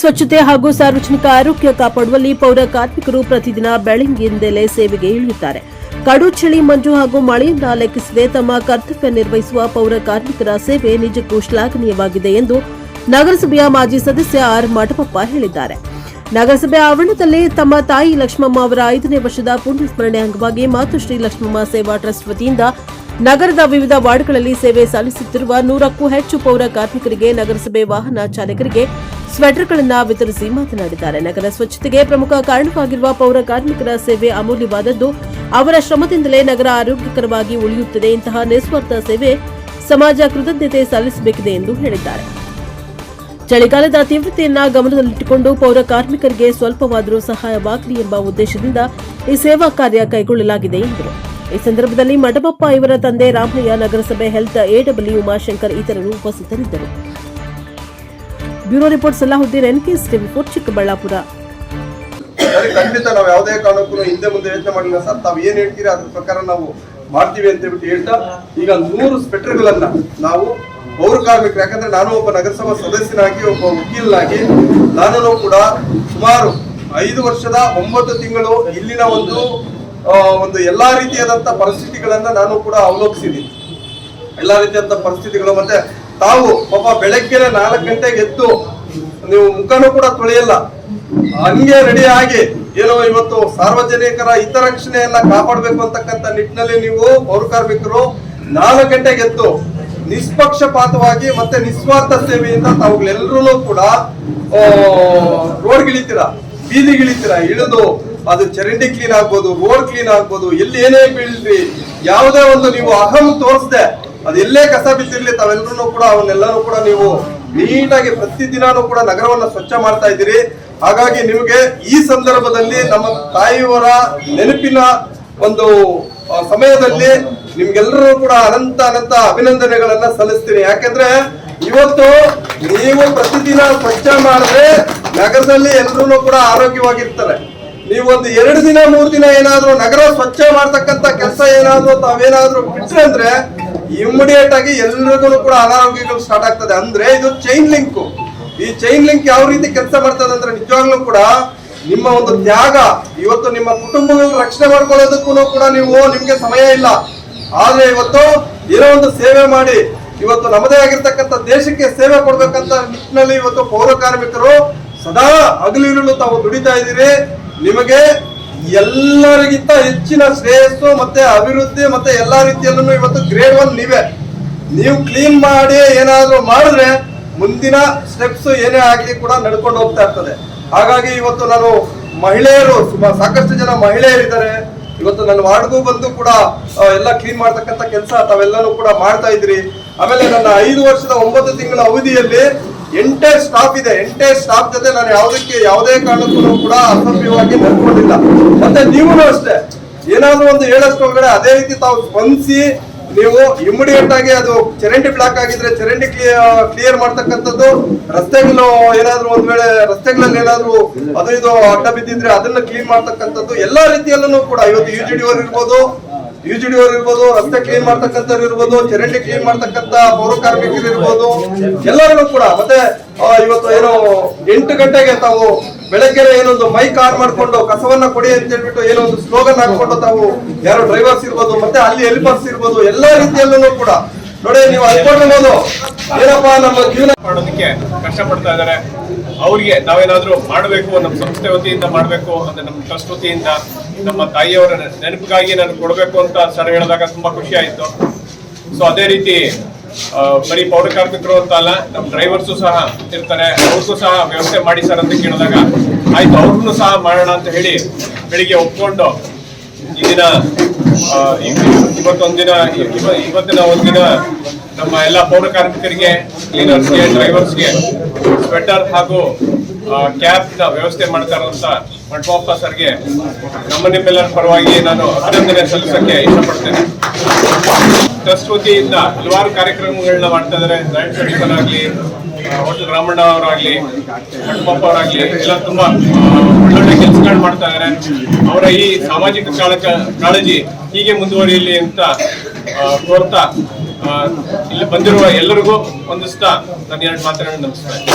ಸ್ವಚ್ಛತೆ ಹಾಗೂ ಸಾರ್ವಜನಿಕ ಆರೋಗ್ಯ ಕಾಪಾಡುವಲ್ಲಿ ಪೌರ ಕಾರ್ಮಿಕರು ಪ್ರತಿದಿನ ಬೆಳಗ್ಗಿನಿಂದಲೇ ಸೇವೆಗೆ ಇಳಿಯುತ್ತಾರೆ. ಕಡು ಚಳಿ, ಮಂಜು ಹಾಗೂ ಮಳೆಯನ್ನ ಲೆಕ್ಕಿಸದೆ ತಮ್ಮ ಕರ್ತವ್ಯ ನಿರ್ವಹಿಸುವ ಪೌರ ಕಾರ್ಮಿಕರ ಸೇವೆ ನಿಜಕ್ಕೂ ಶ್ಲಾಘನೀಯವಾಗಿದೆ ಎಂದು ನಗರಸಭೆಯ ಮಾಜಿ ಸದಸ್ಯ ಆರ್ ಮಠಪಪ್ಪ ಹೇಳಿದ್ದಾರೆ. ನಗರಸಭೆ ಆವರಣದಲ್ಲಿ ತಮ್ಮ ತಾಯಿ ಲಕ್ಷ್ಮಮ್ಮ ಅವರ 5ನೇ ವರ್ಷದ ಪುಣ್ಯಸ್ಮರಣೆ ಅಂಗವಾಗಿ ಮಾತೃಶ್ರೀ ಲಕ್ಷ್ಮಮ್ಮ ಸೇವಾ ಟ್ರಸ್ಟ್ ವತಿಯಿಂದ ನಗರದ ವಿವಿಧ ವಾರ್ಡ್ಗಳಲ್ಲಿ ಸೇವೆ ಸಲ್ಲಿಸುತ್ತಿರುವ 100ಕ್ಕೂ ಹೆಚ್ಚು ಪೌರ ಕಾರ್ಮಿಕರಿಗೆ ನಗರಸಭೆ ವಾಹನ ಚಾಲಕರಿಗೆ ಸ್ವೆಟರ್ಗಳನ್ನು ವಿತರಿಸಿ ಮಾತನಾಡಿದ್ದಾರೆ. ನಗರ ಸ್ವಚ್ಛತೆಗೆ ಪ್ರಮುಖ ಕಾರಣವಾಗಿರುವ ಪೌರ ಕಾರ್ಮಿಕರ ಸೇವೆ ಅಮೂಲ್ಯವಾದದ್ದು. ಅವರ ಶ್ರಮದಿಂದಲೇ ನಗರ ಆರೋಗ್ಯಕರವಾಗಿ ಉಳಿಯುತ್ತದೆ. ಇಂತಹ ನಿಸ್ವಾರ್ಥ ಸೇವೆ ಸಮಾಜ ಕೃತಜ್ಞತೆ ಸಲ್ಲಿಸಬೇಕಿದೆ ಎಂದು ಹೇಳಿದ್ದಾರೆ. ಚಳಿಗಾಲದ ತೀವ್ರತೆಯನ್ನ ಗಮನದಲ್ಲಿಟ್ಟುಕೊಂಡು ಪೌರ ಕಾರ್ಮಿಕರಿಗೆ ಸ್ವಲ್ಪವಾದರೂ ಸಹಾಯವಾಗಲಿ ಎಂಬ ಉದ್ದೇಶದಿಂದ ಈ ಸೇವಾ ಕಾರ್ಯ ಕೈಗೊಳ್ಳಲಾಗಿದೆ ಎಂದರು. ಈ ಸಂದರ್ಭದಲ್ಲಿ ಮಠಪಪ್ಪ ಇವರ ತಂದೆ ರಾಮಯ್ಯ, ನಗರಸಭೆ ಹೆಲ್ತ್ ಎಡಬ್ಲ್ಯೂ ಉಮಾಶಂಕರ್ ಇತರರು ಉಪಸ್ಥಿತರಿದ್ದರು. Bureau report Salahuddin, NKS TV 4, Chikkaballapur. ಖಂಡಿತ ನಾವು ಯಾವುದೇ ಕಾರಣಕ್ಕೂ ಹಿಂದೆ ಮುಂದೆ ಯೋಚನೆ ಮಾಡಿಲ್ಲ ಸರ್. ತಾವು ಏನ್ ಹೇಳ್ತೀರಾ ಅದ್ರ ಪ್ರಕಾರ ನಾವು ಮಾಡ್ತೀವಿ ಅಂತ ಹೇಳ್ಬಿಟ್ಟು ಹೇಳ್ತಾ ಈಗ 100 ಸ್ವೆಟರ್ಗಳನ್ನ ನಾವು ಪೌರ ಕಾರ್ಮಿಕರು, ಯಾಕಂದ್ರೆ ನಾನು ಒಬ್ಬ ನಗರಸಭಾ ಸದಸ್ಯನಾಗಿ ಒಬ್ಬ ವಕೀಲನಾಗಿ ನಾನು ಕೂಡ ಸುಮಾರು 5 ವರ್ಷದ 9 ತಿಂಗಳು ಇಲ್ಲಿನ ಒಂದು ಎಲ್ಲಾ ರೀತಿಯಾದಂತ ಪರಿಸ್ಥಿತಿಗಳನ್ನ ನಾನು ಕೂಡ ಅವಲೋಕಿಸಿದ್ದೀನಿ. ಎಲ್ಲಾ ರೀತಿಯಾದಂತ ಪರಿಸ್ಥಿತಿಗಳು. ಮತ್ತೆ ತಾವು ಪಾಪ ಬೆಳಗ್ಗೆ 4 ಗಂಟೆಗೆ ಎದ್ದು ನೀವು ಮುಖನೂ ಕೂಡ ತೊಳೆಯಲ್ಲ, ಹಂಗೆ ರೆಡಿ ಆಗಿ ಏನೋ ಇವತ್ತು ಸಾರ್ವಜನಿಕರ ಹಿತರಕ್ಷಣೆಯನ್ನ ಕಾಪಾಡಬೇಕು ಅಂತಕ್ಕಂಥ ನಿಟ್ಟಿನಲ್ಲಿ ನೀವು ಪೌರ ಕಾರ್ಮಿಕರು 4 ಗಂಟೆಗೆ ಎದ್ದು ನಿಷ್ಪಕ್ಷಪಾತವಾಗಿ ಮತ್ತೆ ನಿಸ್ವಾರ್ಥ ಸೇವೆಯಿಂದ ತಾವುಗಳೆಲ್ಲರೂ ಕೂಡ ರೋಡ್ಗಿಳಿತೀರಾ, ಬೀದಿಗಿಳಿತೀರಾ, ಇಳಿದು ಅದು ಚರಂಡಿ ಕ್ಲೀನ್ ಆಗ್ಬೋದು, ರೋಡ್ ಕ್ಲೀನ್ ಆಗ್ಬೋದು, ಎಲ್ಲಿ ಏನೇ ಬೀಳ್ರಿ, ಯಾವುದೇ ಒಂದು ನೀವು ಅಹಂ ತೋರಿಸದೆ ಅದು ಎಲ್ಲೇ ಕಸ ಬಿದ್ದಿರ್ಲಿ ತಾವೆಲ್ಲರೂ ಕೂಡ ಅವನ್ನೆಲ್ಲರೂ ಕೂಡ ನೀವು ನೀಟಾಗಿ ಪ್ರತಿದಿನಾನು ಕೂಡ ನಗರವನ್ನ ಸ್ವಚ್ಛ ಮಾಡ್ತಾ ಇದ್ದೀರಿ. ಹಾಗಾಗಿ ನಿಮಗೆ ಈ ಸಂದರ್ಭದಲ್ಲಿ ನಮ್ಮ ತಾಯಿಯವರ ನೆನಪಿನ ಒಂದು ಸಮಯದಲ್ಲಿ ನಿಮ್ಗೆಲ್ಲರೂ ಕೂಡ ಅನಂತ ಅಭಿನಂದನೆಗಳನ್ನ ಸಲ್ಲಿಸ್ತೀನಿ. ಯಾಕೆಂದ್ರೆ ಇವತ್ತು ನೀವು ಪ್ರತಿದಿನ ಸ್ವಚ್ಛ ಮಾಡಿದ್ರೆ ನಗರದಲ್ಲಿ ಎಲ್ಲರೂ ಕೂಡ ಆರೋಗ್ಯವಾಗಿರ್ತಾರೆ. ನೀವೊಂದು 2 ದಿನ 3 ದಿನ ಏನಾದ್ರು ನಗರ ಸ್ವಚ್ಛ ಮಾಡ್ತಕ್ಕಂತ ಕೆಲಸ ಏನಾದ್ರು ತಾವೇನಾದ್ರೂ ಬಿಟ್ರೆ ಅಂದ್ರೆ ಇಮಿಡಿಯೇಟ್ ಆಗಿ ಎಲ್ರಿಗೂ ಕೂಡ ಅನಾರೋಗ್ಯಗಳು ಸ್ಟಾರ್ಟ್ ಆಗ್ತದೆ. ಅಂದ್ರೆ ಇದು ಚೈನ್ ಲಿಂಕ್. ಈ ಚೈನ್ ಲಿಂಕ್ ಯಾವ ರೀತಿ ಕೆಲಸ ಮಾಡ್ತದೆ ಅಂದ್ರೆ ನಿಜವಾಗ್ಲೂ ಕೂಡ ನಿಮ್ಮ ಒಂದು ತ್ಯಾಗ, ಇವತ್ತು ನಿಮ್ಮ ಕುಟುಂಬಗಳನ್ನ ರಕ್ಷಣೆ ಮಾಡ್ಕೊಳ್ಳೋದಕ್ಕೂ ಕೂಡ ನಿಮ್ಗೆ ಸಮಯ ಇಲ್ಲ. ಆದ್ರೆ ಇವತ್ತು ಏನೋ ಒಂದು ಸೇವೆ ಮಾಡಿ ಇವತ್ತು ನಮ್ಮದೇ ಆಗಿರ್ತಕ್ಕಂಥ ದೇಶಕ್ಕೆ ಸೇವೆ ಕೊಡ್ಬೇಕಂತ ನಿಟ್ಟಿನಲ್ಲಿ ಇವತ್ತು ಪೌರ ಕಾರ್ಮಿಕರು ಸದಾ ಹಗಲಿರುಳು ತಾವು ದುಡಿತಾ ಇದ್ದೀರಿ. ನಿಮಗೆ ಎಲ್ಲರಿಗಿಂತ ಹೆಚ್ಚಿನ ಶ್ರೇಯಸ್ಸು ಮತ್ತೆ ಅಭಿವೃದ್ಧಿ ಮತ್ತೆ ಎಲ್ಲಾ ರೀತಿಯಲ್ಲೂ ಇವತ್ತು ಗ್ರೇಡ್ 1 ನೀವೇ. ನೀವು ಕ್ಲೀನ್ ಮಾಡಿ ಏನಾದ್ರೂ ಮಾಡಿದ್ರೆ ಮುಂದಿನ ಸ್ಟೆಪ್ಸ್ ಏನೇ ಆಗಲಿ ಕೂಡ ನಡ್ಕೊಂಡು ಹೋಗ್ತಾ ಇರ್ತದೆ. ಹಾಗಾಗಿ ಇವತ್ತು ನಾನು ಮಹಿಳೆಯರು ಸಾಕಷ್ಟು ಜನ ಮಹಿಳೆಯರಿದ್ದಾರೆ. ಇವತ್ತು ನನ್ನ ವಾರ್ಡ್ಗೂ ಬಂದು ಕೂಡ ಎಲ್ಲ ಕ್ಲೀನ್ ಮಾಡ್ತಕ್ಕಂಥ ಕೆಲಸ ತಾವೆಲ್ಲರೂ ಕೂಡ ಮಾಡ್ತಾ ಇದ್ರಿ. ಆಮೇಲೆ ನನ್ನ 5 ವರ್ಷದ 9 ತಿಂಗಳ ಅವಧಿಯಲ್ಲಿ ಎಂಟೈರ್ ಸ್ಟಾಫ್ ಇದೆ. ಎಂಟೈರ್ ಸ್ಟಾಫ್ ಜೊತೆ ನಾನು ಯಾವುದೇ ಕಾರಣಕ್ಕೂ ಕೂಡ ಅಸಭ್ಯವಾಗಿ ನಡ್ಕೊಂಡಿಲ್ಲ. ಮತ್ತೆ ನೀವು ಅಷ್ಟೇ ಏನಾದ್ರೂ ಒಂದು ಹೇಳೋಷ್ಟೊಳಗಡೆ ಅದೇ ರೀತಿ ತಾವು ಸ್ಪಂದಿಸಿ ನೀವು ಇಮಿಡಿಯೇಟ್ ಆಗಿ ಅದು ಚರಂಡಿ ಬ್ಲಾಕ್ ಆಗಿದ್ರೆ ಚರಂಡಿ ಕ್ಲಿಯರ್ ಮಾಡ್ತಕ್ಕಂಥದ್ದು, ರಸ್ತೆಗಳು ಏನಾದ್ರು ಒಂದ್ ವೇಳೆ ರಸ್ತೆಗಳಲ್ಲಿ ಏನಾದ್ರು ಅದು ಇದು ಅಡ್ಡ ಬಿದ್ದಿದ್ರೆ ಅದನ್ನ ಕ್ಲೀನ್ ಮಾಡ್ತಕ್ಕಂಥದ್ದು ಎಲ್ಲಾ ರೀತಿಯಲ್ಲೂ ಕೂಡ ಇವತ್ತು ಯುಜಿಡಿ ಅವರು ಇರ್ಬೋದು, ರಸ್ತೆ ಕ್ಲೀನ್ ಮಾಡ್ತಕ್ಕಂಥವ್ರು ಇರ್ಬೋದು, ಚರಂಡಿ ಕ್ಲೀನ್ ಮಾಡ್ತಕ್ಕಂಥ ಪೌರ ಕಾರ್ಮಿಕರು ಇರ್ಬೋದು, ಎಲ್ಲರಿಗೂ ಕೂಡ. ಮತ್ತೆ ಇವತ್ತು ಏನೋ 8 ಗಂಟೆಗೆ ತಾವು ಬೆಳಗ್ಗೆ ಏನೊಂದು ಮೈಕ್ ಆನ್ ಮಾಡ್ಕೊಂಡು ಕಸವನ್ನ ಕೊಡಿ ಅಂತ ಹೇಳ್ಬಿಟ್ಟು ಏನೋ ಒಂದು ಸ್ಲೋಗನ್ ಹಾಕೊಂಡು ತಾವು ಯಾರೋ ಡ್ರೈವರ್ಸ್ ಇರ್ಬೋದು, ಮತ್ತೆ ಅಲ್ಲಿ ಹೆಲ್ಪರ್ಸ್ ಇರ್ಬೋದು, ಎಲ್ಲಾ ರೀತಿಯಲ್ಲೂ ಕೂಡ ನೋಡಿ ನೀವು ಅನ್ಕೊಂಡಿರ್ಬೋದು ಏನಪ್ಪಾ ನಮ್ಮ ಜೀವನ ಮಾಡೋದಕ್ಕೆ ಕಷ್ಟಪಡ್ತಾ ಇದ್ದಾರೆ. ಅವ್ರಿಗೆ ನಾವೇನಾದ್ರೂ ಮಾಡಬೇಕು, ನಮ್ಮ ಸಂಸ್ಥೆ ವತಿಯಿಂದ ಮಾಡಬೇಕು ಅಂದ್ರೆ ನಮ್ಮ ಟ್ರಸ್ಟ್ ವತಿಯಿಂದ ನಮ್ಮ ತಾಯಿಯವರ ನೆನಪಿಗಾಗಿ ನಾನು ಕೊಡಬೇಕು ಅಂತ ಸರ್ ಹೇಳಿದಾಗ ತುಂಬಾ ಖುಷಿ ಆಯ್ತು. ಸೊ ಅದೇ ರೀತಿ ಬರೀ ಪೌರ ಕಾರ್ಮಿಕರು ಅಂತ ಅಲ್ಲ, ನಮ್ಮ ಡ್ರೈವರ್ಸು ಸಹ ಇರ್ತಾರೆ, ಅವ್ರಿಗೂ ಸಹ ವ್ಯವಸ್ಥೆ ಮಾಡಿ ಸರ್ ಅಂತ ಕೇಳಿದಾಗ ಆಯ್ತು ಅವ್ರನ್ನೂ ಸಹ ಮಾಡೋಣ ಅಂತ ಹೇಳಿ ಬೆಳಿಗ್ಗೆ ಒಪ್ಕೊಂಡು ಇವತ್ತಿನ ಒಂದಿನ ನಮ್ಮ ಎಲ್ಲ ಪೌರ ಕಾರ್ಮಿಕರಿಗೆ, ಕ್ಲೀನರ್ಸ್ಗೆ, ಡ್ರೈವರ್ಸ್ಗೆ ಸ್ವೆಟರ್ ಹಾಗೂ ಕ್ಯಾಬ್ ನ ವ್ಯವಸ್ಥೆ ಮಾಡ್ತಾರಂತ ಮಠಪಪ್ಪ ಸರ್ಗೆ ನಿಮ್ಮೆಲ್ಲರ ಪರವಾಗಿ ನಾನು ಅಭಿನಂದನೆ ಸಲ್ಲಿಸಕ್ಕೆ ಇಷ್ಟಪಡ್ತೇನೆ. ಟ್ರಸ್ಟ್ ವತಿಯಿಂದ ಹಲವಾರು ಕಾರ್ಯಕ್ರಮಗಳನ್ನ ಮಾಡ್ತಾ ಇದ್ದಾರೆ. ದಯವಿಟ್ಟು ಆಗಲಿ, ಹೋಟೆಲ್ ರಾಮಣ್ಣ ಅವರಾಗ್ಲಿ, ಮಠಪಪ್ಪ ಅವರಾಗ್ಲಿ ಎಲ್ಲ ತುಂಬಾ ಒಳ್ಳೊಳ್ಳೆ ಕೆಲಸಗಳು ಮಾಡ್ತಾ ಇದ್ದಾರೆ. ಅವರ ಈ ಸಾಮಾಜಿಕ ಕಾಳಜಿ ಹೀಗೆ ಮುಂದುವರಿಯಲಿ ಅಂತ ಕೋರ್ತಾ ಇಲ್ಲಿ ಬಂದಿರುವ ಎಲ್ಲರಿಗೂ ಹೊಂದಿಸ್ತಾ ನಾನು 2 ಮಾತುಗಳನ್ನು ನಮಿಸ್ತೇನೆ.